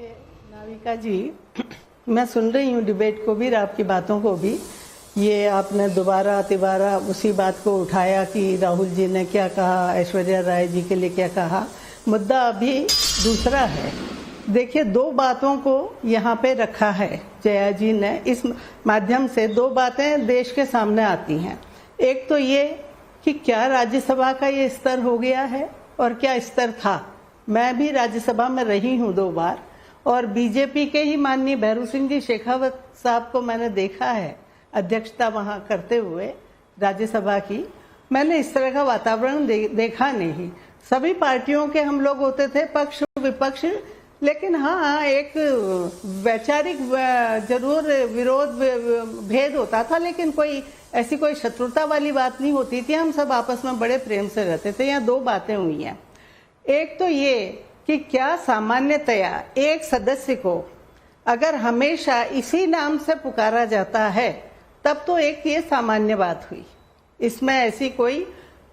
देखिए नाविका जी, मैं सुन रही हूँ डिबेट को भी और आपकी बातों को भी। ये आपने दोबारा तिबारा उसी बात को उठाया कि राहुल जी ने क्या कहा, ऐश्वर्या राय जी के लिए क्या कहा। मुद्दा अभी दूसरा है। देखिए, दो बातों को यहाँ पे रखा है जया जी ने। इस माध्यम से दो बातें देश के सामने आती हैं। एक तो ये कि क्या राज्यसभा का ये स्तर हो गया है और क्या स्तर था। मैं भी राज्यसभा में रही हूँ 2 बार और बीजेपी के ही माननीय भैरू सिंह जी शेखावत साहब को मैंने देखा है अध्यक्षता वहाँ करते हुए राज्यसभा की। मैंने इस तरह का वातावरण देखा नहीं। सभी पार्टियों के हम लोग होते थे, पक्ष विपक्ष, लेकिन हाँ एक वैचारिक जरूर विरोध भेद होता था, लेकिन कोई ऐसी कोई शत्रुता वाली बात नहीं होती थी। हम सब आपस में बड़े प्रेम से रहते थे। यहाँ 2 बातें हुई हैं। एक तो ये कि क्या सामान्यतया एक सदस्य को अगर हमेशा इसी नाम से पुकारा जाता है तब तो एक ये सामान्य बात हुई, इसमें ऐसी कोई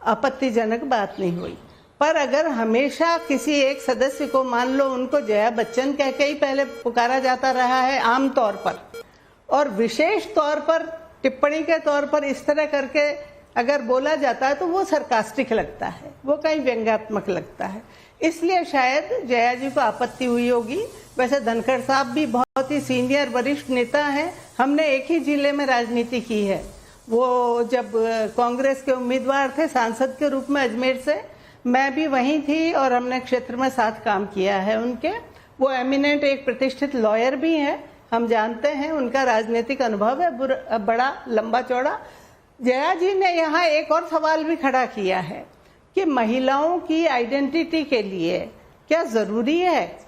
आपत्तिजनक बात नहीं हुई। पर अगर हमेशा किसी एक सदस्य को, मान लो उनको जया बच्चन कह के ही पहले पुकारा जाता रहा है आम तौर पर, और विशेष तौर पर टिप्पणी के तौर पर इस तरह करके अगर बोला जाता है तो वो सरकास्टिक लगता है, वो कहीं व्यंग्यात्मक लगता है। इसलिए शायद जया जी को आपत्ति हुई होगी। वैसे धनखड़ साहब भी बहुत ही सीनियर वरिष्ठ नेता हैं। हमने एक ही जिले में राजनीति की है। वो जब कांग्रेस के उम्मीदवार थे सांसद के रूप में अजमेर से, मैं भी वहीं थी और हमने क्षेत्र में साथ काम किया है उनके। वो एमिनेंट एक प्रतिष्ठित लॉयर भी हैं, हम जानते हैं, उनका राजनीतिक अनुभव है बड़ा लंबा चौड़ा। जया जी ने यहाँ एक और सवाल भी खड़ा किया है कि महिलाओं की आइडेंटिटी के लिए क्या जरूरी है,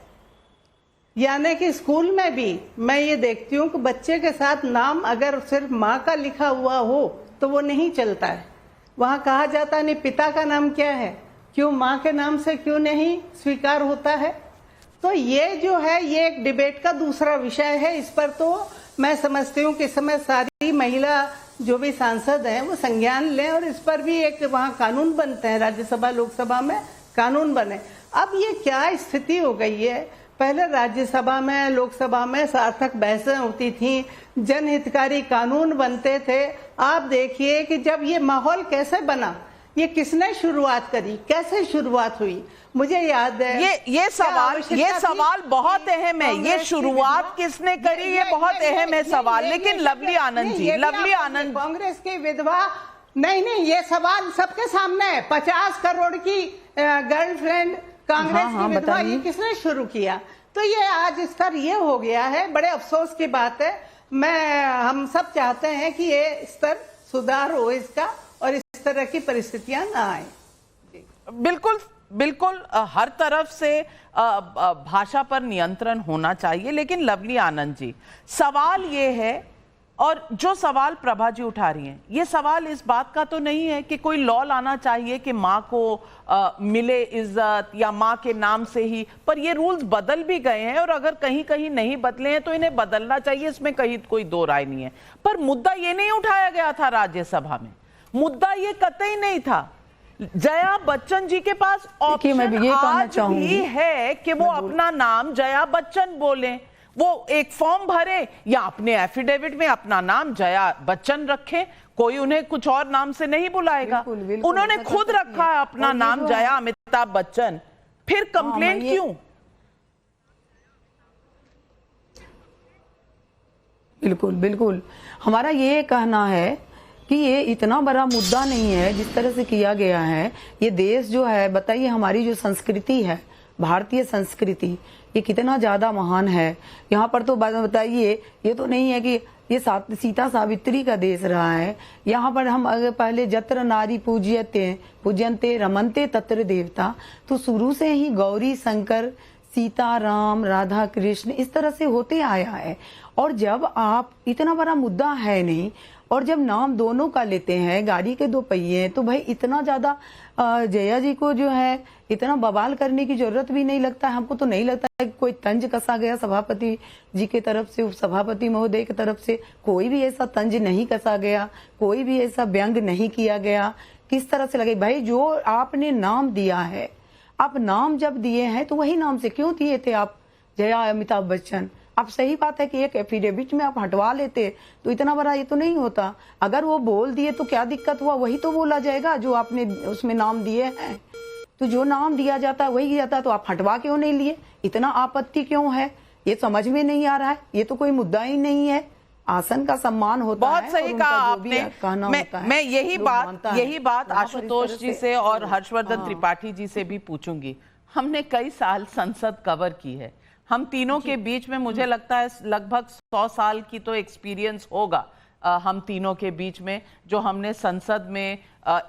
यानी कि स्कूल में भी मैं ये देखती हूँ कि बच्चे के साथ नाम अगर सिर्फ माँ का लिखा हुआ हो तो वो नहीं चलता है। वहाँ कहा जाता नहीं पिता का नाम क्या है, क्यों माँ के नाम से क्यों नहीं स्वीकार होता है। तो ये जो है ये एक डिबेट का दूसरा विषय है। इस पर तो मैं समझती हूँ कि इस समय सारी महिला जो भी सांसद हैं वो संज्ञान लें और इस पर भी एक वहाँ कानून बनते हैं, राज्यसभा लोकसभा में कानून बने। अब ये क्या स्थिति हो गई है, पहले राज्यसभा में लोकसभा में सार्थक बहसें होती थी, जनहितकारी कानून बनते थे। आप देखिए कि जब ये माहौल कैसे बना, ये किसने शुरुआत करी, कैसे शुरुआत हुई। मुझे याद है ये सवाल बहुत अहम है। ये शुरुआत किसने करी, ये बहुत अहम है सवाल। लेकिन लवली आनंद जी, लवली आनंद, कांग्रेस की विधवा नहीं, ये सवाल सबके सामने है। 50 करोड़ की गर्लफ्रेंड कांग्रेस की विधवा, ये किसने शुरू किया। तो ये आज स्तर ये हो गया है, बड़े अफसोस की बात है। हम सब चाहते हैं कि ये स्तर सुधार हो इसका और इस तरह की परिस्थितियां ना आए। बिल्कुल बिल्कुल, हर तरफ से भाषा पर नियंत्रण होना चाहिए। लेकिन लवली आनंद जी, सवाल ये है, और जो सवाल प्रभा जी उठा रही हैं, ये सवाल इस बात का तो नहीं है कि कोई लॉ लाना चाहिए कि माँ को मिले इज्जत या माँ के नाम से ही, पर ये रूल्स बदल भी गए हैं और अगर कहीं कहीं नहीं बदले हैं तो इन्हें बदलना चाहिए, इसमें कहीं कोई दो राय नहीं है। पर मुद्दा ये नहीं उठाया गया था राज्यसभा में, मुद्दा ये कतई नहीं था। जया बच्चन जी के पास ऑप्शन आज भी है कि वो अपना नाम जया बच्चन बोलें, वो एक फॉर्म भरे या अपने एफिडेविट में अपना नाम जया बच्चन रखें, कोई उन्हें कुछ और नाम से नहीं बुलाएगा। उन्होंने खुद रखा है अपना नाम जया अमिताभ बच्चन, फिर कंप्लेंट क्यों। बिल्कुल बिल्कुल, हमारा ये कहना है कि ये इतना बड़ा मुद्दा नहीं है जिस तरह से किया गया है। ये देश जो है, बताइए, हमारी जो संस्कृति है, भारतीय संस्कृति, ये कितना ज्यादा महान है। यहाँ पर तो बताइए, ये तो नहीं है कि ये सीता सावित्री का देश रहा है। यहाँ पर हम अगर पहले जत्र नारी पूज्यन्ते रमन्ते तत्र देवता, तो शुरू से ही गौरी शंकर, सीता राम, राधा कृष्ण इस तरह से होते आया है। और जब आप, इतना बड़ा मुद्दा है नहीं, और जब नाम दोनों का लेते हैं, गाड़ी के 2 पहिए, तो भाई इतना ज्यादा जया जी को जो है इतना बवाल करने की जरूरत भी नहीं लगता है। हमको तो नहीं लगता है कि कोई तंज कसा गया सभापति जी की तरफ से, उपसभापति महोदय की तरफ से कोई भी ऐसा तंज नहीं कसा गया, कोई भी ऐसा व्यंग नहीं किया गया। किस तरह से लगे, भाई जो आपने नाम दिया है, आप नाम जब दिए हैं तो वही नाम से क्यों दिए थे आप। जया अमिताभ बच्चन। अब सही बात है कि एक एफिडेविट में आप हटवा लेते तो इतना बड़ा ये तो नहीं होता। अगर वो बोल दिए तो क्या दिक्कत हुआ, वही तो बोला जाएगा जो आपने उसमें नाम दिए हैं। तो जो नाम दिया जाता है वही जाता है, तो आप हटवा क्यों नहीं लिए, इतना आपत्ति क्यों है, ये समझ में नहीं आ रहा है। ये तो कोई मुद्दा ही नहीं है, आसन का सम्मान होता है। बहुत सही कहा आपने। मैं यही बात आशुतोष जी से और हर्षवर्धन त्रिपाठी जी से भी पूछूंगी। हमने कई साल संसद कवर की है, हम तीनों के बीच में मुझे लगता है लगभग 100 साल की तो एक्सपीरियंस होगा हम तीनों के बीच में, जो हमने संसद में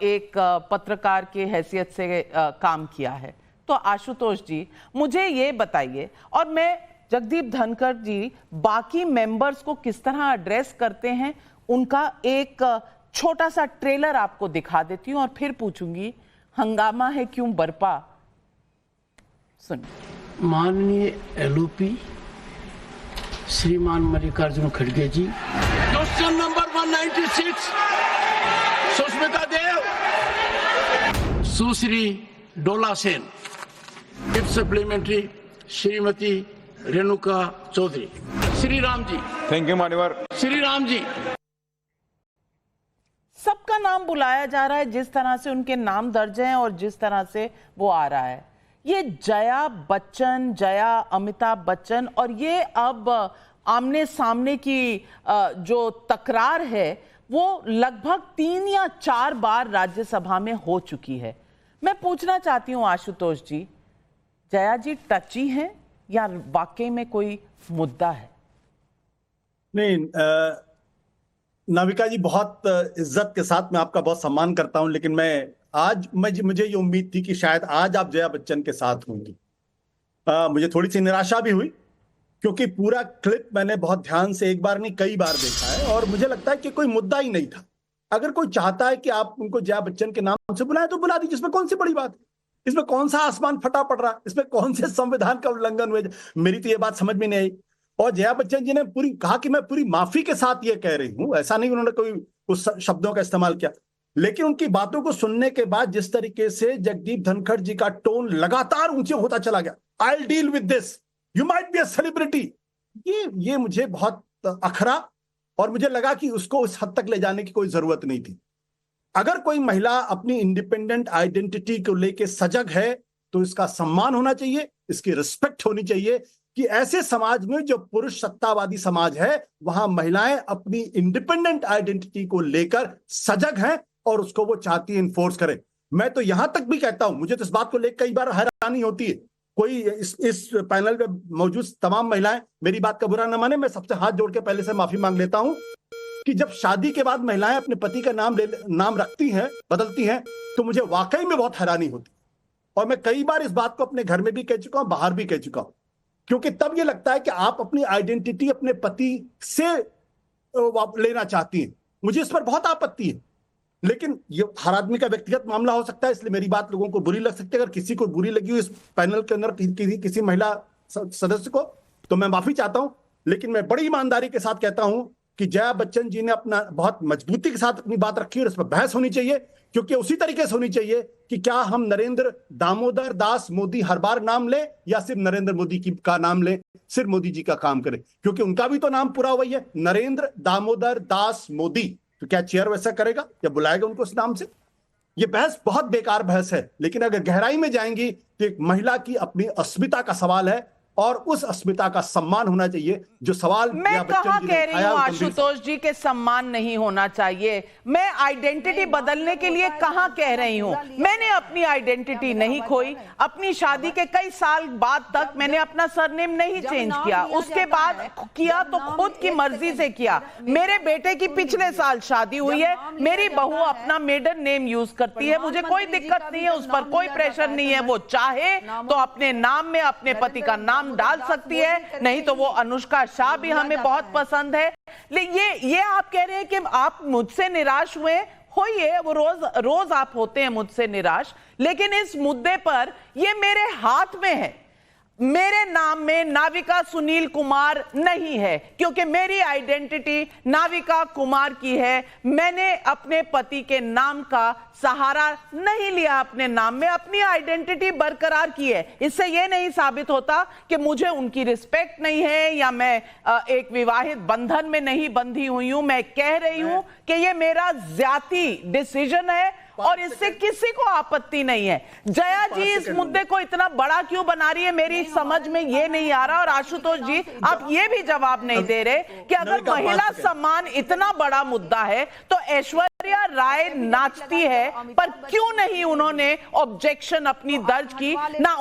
एक पत्रकार के हैसियत से काम किया है। तो आशुतोष जी मुझे ये बताइए, और मैं जगदीप धनखड़ जी बाकी मेंबर्स को किस तरह एड्रेस करते हैं उनका एक छोटा सा ट्रेलर आपको दिखा देती हूं और फिर पूछूंगी हंगामा है क्यों बरपा। सुनिए। माननीय एलओपी श्रीमान मल्लिकार्जुन खड़गे ji. Question number 196 Sushmita Dev, Sushri Dola Sen, if supplementary Shrimati Renuka Chowdhury. Shri Ram ji. Thank you मान्यवर। श्री राम जी। सबका नाम बुलाया जा रहा है, जिस तरह से उनके नाम दर्ज हैं और जिस तरह से वो आ रहा है। ये जया बच्चन, जया अमिताभ बच्चन, और ये अब आमने सामने की जो तकरार है वो लगभग 3 या 4 बार राज्यसभा में हो चुकी है। मैं पूछना चाहती हूं आशुतोष जी, जया जी टची हैं या वाकई में कोई मुद्दा है? नहीं, नाविका जी बहुत इज्जत के साथ मैं आपका बहुत सम्मान करता हूं, लेकिन मुझे ये उम्मीद थी कि शायद आज आप जया बच्चन के साथ होंगी। मुझे थोड़ी सी निराशा भी हुई, क्योंकि पूरा क्लिप मैंने बहुत ध्यान से एक बार नहीं कई बार देखा है और मुझे लगता है कि कोई मुद्दा ही नहीं था। अगर कोई चाहता है कि आप उनको जया बच्चन के नाम से बुलाएं तो बुला दीजिए, इसमें कौन सी बड़ी बात है, इसमें कौन सा आसमान फटा पड़ रहा है, इसमें कौन से संविधान का उल्लंघन हुआ। मेरी तो ये बात समझ में नहीं आई। और जया बच्चन जी ने पूरी कहा कि मैं पूरी माफी के साथ ये कह रही हूं, ऐसा नहीं उन्होंने कोई उस शब्दों का इस्तेमाल किया, लेकिन उनकी बातों को सुनने के बाद जिस तरीके से जगदीप धनखड़ जी का टोन लगातार ऊंचे होता चला गया, I will deal with this, you might be a celebrity, ये मुझे बहुत अखरा और मुझे लगा कि उसको उस हद तक ले जाने की कोई जरूरत नहीं थी। अगर कोई महिला अपनी इंडिपेंडेंट आइडेंटिटी को लेकर सजग है तो इसका सम्मान होना चाहिए, इसकी रिस्पेक्ट होनी चाहिए कि ऐसे समाज में जो पुरुष सत्तावादी समाज है वहां महिलाएं अपनी इंडिपेंडेंट आइडेंटिटी को लेकर सजग हैं और उसको वो चाहती है इन्फोर्स करें। मैं तो यहां तक भी कहता हूं, मुझे तो इस बात को लेकर कई बार हैरानी होती है, कोई इस पैनल में मौजूद तमाम महिलाएं मेरी बात का बुरा न माने, मैं सबसे हाथ जोड़ के पहले से माफी मांग लेता हूं कि जब शादी के बाद महिलाएं अपने पति का नाम रखती हैं, बदलती हैं, तो मुझे वाकई में बहुत हैरानी होती है। और मैं कई बार इस बात को अपने घर में भी कह चुका हूं, बाहर भी कह चुका हूं, क्योंकि तब ये लगता है कि आप अपनी आइडेंटिटी अपने पति से लेना चाहती हैं। मुझे इस पर बहुत आपत्ति है, लेकिन ये हर आदमी का व्यक्तिगत मामला हो सकता है, इसलिए मेरी बात लोगों को बुरी लग सकती है। अगर किसी को बुरी लगी हो इस पैनल के अंदर किसी महिला सदस्य को, तो मैं माफी चाहता हूं, लेकिन मैं बड़ी ईमानदारी के साथ कहता हूं कि जया बच्चन जी ने अपना बहुत मजबूती के साथ अपनी बात रखी और इस पर बहस होनी चाहिए, क्योंकि उसी तरीके से होनी चाहिए कि क्या हम नरेंद्र दामोदर दास मोदी हर बार नाम लें या सिर्फ नरेंद्र मोदी का नाम लें, सिर्फ मोदी जी का काम करें, क्योंकि उनका भी तो नाम पूरा वही है, नरेंद्र दामोदर दास मोदी। तो क्या चेयर वैसा करेगा या बुलाएगा उनको उस नाम से? ये बहस बहुत बेकार बहस है। लेकिन अगर गहराई में जाएंगी तो एक महिला की अपनी अस्मिता का सवाल है और उस अस्मिता का सम्मान होना चाहिए। जो सवाल मैं कहाँ कह रही हूँ आशुतोष जी के सम्मान नहीं होना चाहिए, मैं आइडेंटिटी बदलने के लिए कहाँ कह रही हूँ। मैंने अपनी आइडेंटिटी नहीं खोई, अपनी शादी के कई साल बाद तक मैंने अपना सरनेम नहीं चेंज किया, उसके बाद किया तो खुद की मर्जी से किया। मेरे बेटे की पिछले साल शादी हुई है, मेरी बहू अपना मेडन नेम यूज करती है, मुझे कोई दिक्कत नहीं है, उस पर कोई प्रेशर नहीं है। वो चाहे तो अपने नाम में अपने पति का नाम डाल सकती है, नहीं तो वो अनुष्का शाह भी हमें बहुत पसंद है। लेकिन ये आप कह रहे हैं कि आप मुझसे निराश हुए, होइए, वो रोज आप होते हैं मुझसे निराश, लेकिन इस मुद्दे पर ये मेरे हाथ में है। मेरे नाम में नाविका सुनील कुमार नहीं है, क्योंकि मेरी आइडेंटिटी नाविका कुमार की है। मैंने अपने पति के नाम का सहारा नहीं लिया, अपने नाम में अपनी आइडेंटिटी बरकरार की है। इससे यह नहीं साबित होता कि मुझे उनकी रिस्पेक्ट नहीं है या मैं एक विवाहित बंधन में नहीं बंधी हुई हूं। मैं कह रही हूं कि यह मेरा जाती डिसीजन है और इससे किसी को आपत्ति नहीं है। जया जी इस मुद्दे को इतना बड़ा क्यों बना रही है, मेरी समझ में ये नहीं आ रहा। और आशुतोष जी, आप ये भी जवाब नहीं दे रहे कि अगर महिला सम्मान इतना बड़ा मुद्दा है तो ऐश्वर्या राय नाचती है, पर क्यों नहीं उन्होंने ऑब्जेक्शन अपनी दर्ज की? ना